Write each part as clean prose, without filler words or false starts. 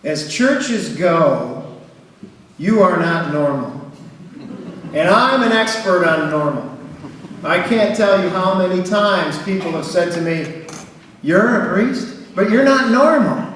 as churches go, you are not normal. And I'm an expert on normal. I can't tell you how many times people have said to me, "You're a priest, but you're not normal."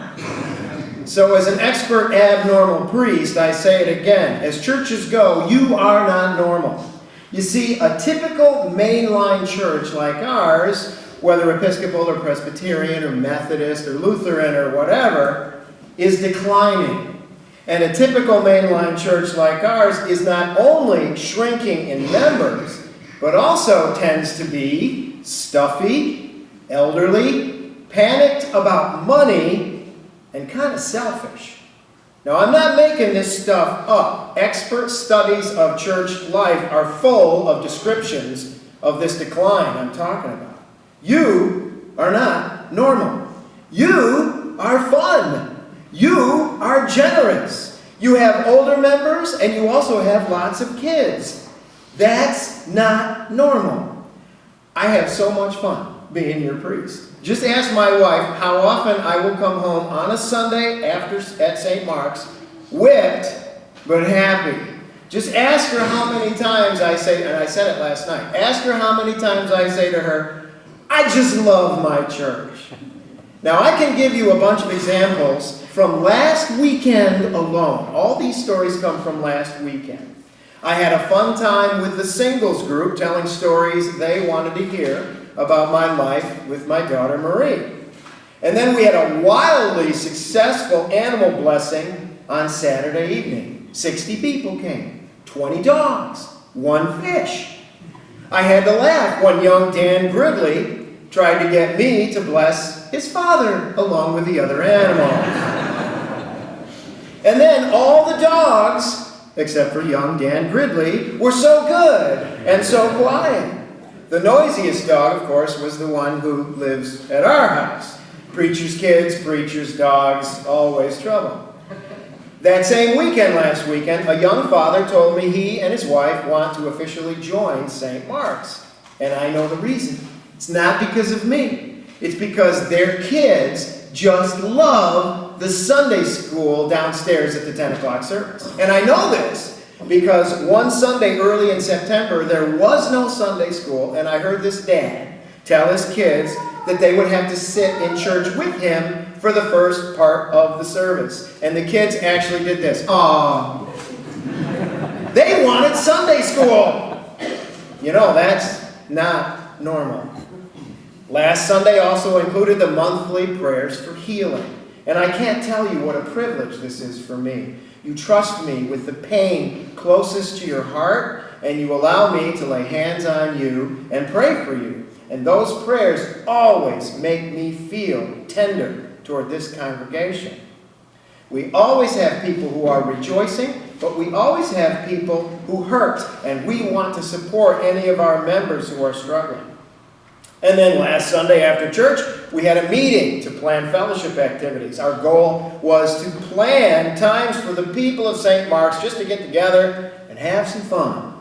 So as an expert abnormal priest, I say it again. As churches go, you are not normal. You see, a typical mainline church like ours, whether Episcopal or Presbyterian or Methodist or Lutheran or whatever, is declining. And a typical mainline church like ours is not only shrinking in members, but also tends to be stuffy, elderly, panicked about money, and kind of selfish. Now, I'm not making this stuff up. Expert studies of church life are full of descriptions of this decline I'm talking about. You are not normal. You are fun. You are generous. You have older members and you also have lots of kids. That's not normal. I have so much fun being your priest. Just ask my wife how often I will come home on a Sunday at St. Mark's, whipped but happy. Just ask her how many times I say, and I said it last night, ask her how many times I say to her, "I just love my church." Now, I can give you a bunch of examples from last weekend alone. All these stories come from last weekend. I had a fun time with the singles group telling stories they wanted to hear about my life with my daughter Marie. And then we had a wildly successful animal blessing on Saturday evening. 60 people came, 20 dogs, 1 fish. I had to laugh when young Dan Gridley tried to get me to bless his father along with the other animals. And then all the dogs, except for young Dan Gridley, were so good and so quiet. The noisiest dog, of course, was the one who lives at our house. Preacher's kids, preacher's dogs, always trouble. That same weekend, last weekend, a young father told me he and his wife want to officially join St. Mark's. And I know the reason. It's not because of me. It's because their kids just love the Sunday school downstairs at the 10 o'clock service. And I know this because one Sunday early in September, there was no Sunday school, and I heard this dad tell his kids that they would have to sit in church with him for the first part of the service. And the kids actually did this. Aww. They wanted Sunday school. You know, that's not normal. Last Sunday also included the monthly prayers for healing. And I can't tell you what a privilege this is for me. You trust me with the pain closest to your heart, and you allow me to lay hands on you and pray for you. And those prayers always make me feel tender toward this congregation. We always have people who are rejoicing, but we always have people who hurt, and we want to support any of our members who are struggling. And then last Sunday after church, we had a meeting to plan fellowship activities. Our goal was to plan times for the people of St. Mark's just to get together and have some fun.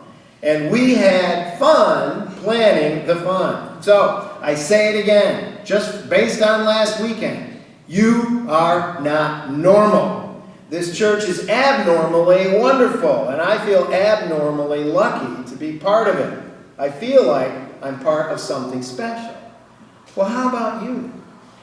And we had fun planning the fun. So, I say it again, just based on last weekend, you are not normal. This church is abnormally wonderful, and I feel abnormally lucky to be part of it. I feel like I'm part of something special. Well, how about you?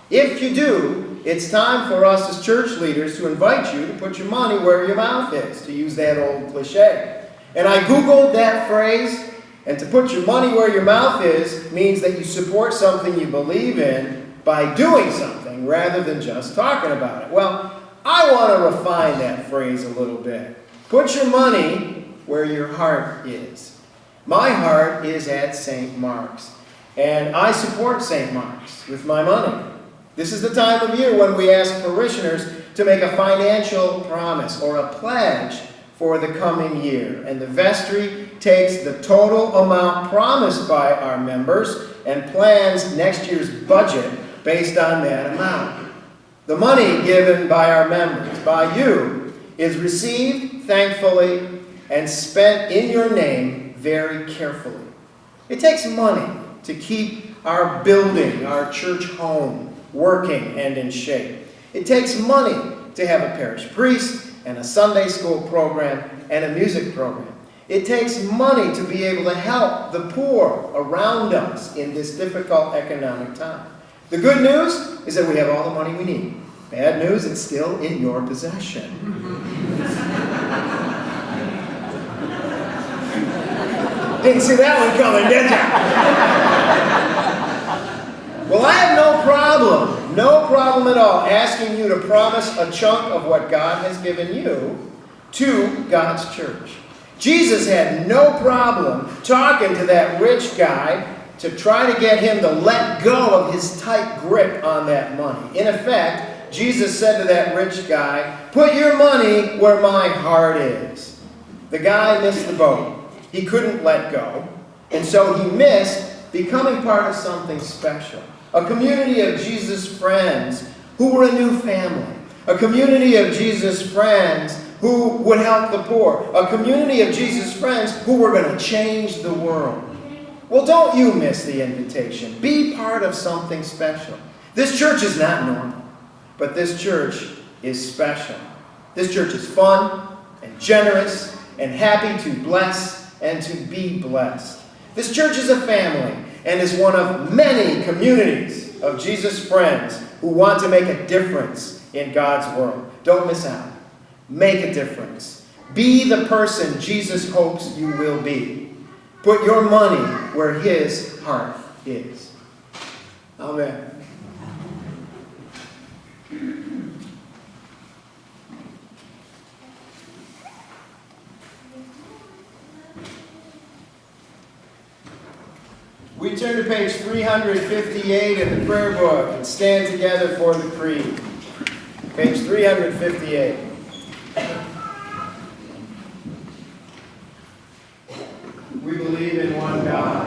If you do, it's time for us as church leaders to invite you to put your money where your mouth is, to use that old cliche. And I Googled that phrase, and to put your money where your mouth is means that you support something you believe in by doing something rather than just talking about it. Well, I want to refine that phrase a little bit. Put your money where your heart is. My heart is at St. Mark's, and I support St. Mark's with my money. This is the time of year when we ask parishioners to make a financial promise or a pledge for the coming year, and the vestry takes the total amount promised by our members and plans next year's budget based on that amount. The money given by our members, by you, is received thankfully and spent in your name very carefully. It takes money to keep our building, our church home, working and in shape. It takes money to have a parish priest and a Sunday school program and a music program. It takes money to be able to help the poor around us in this difficult economic time. The good news is that we have all the money we need. Bad news, it's still in your possession. Didn't see that one coming, did you? Well, I have no problem at all asking you to promise a chunk of what God has given you to God's church. Jesus had no problem talking to that rich guy to try to get him to let go of his tight grip on that money. In effect, Jesus said to that rich guy, "Put your money where my heart is." The guy missed the boat. He couldn't let go, and so he missed becoming part of something special. A community of Jesus' friends who were a new family. A community of Jesus' friends who would help the poor. A community of Jesus' friends who were going to change the world. Well, don't you miss the invitation. Be part of something special. This church is not normal, but this church is special. This church is fun and generous and happy to bless and to be blessed. This church is a family and is one of many communities of Jesus' friends who want to make a difference in God's world. Don't miss out. Make a difference. Be the person Jesus hopes you will be. Put your money where his heart is. Amen. We turn to page 358 in the prayer book and stand together for the creed. Page 358. We believe in one God,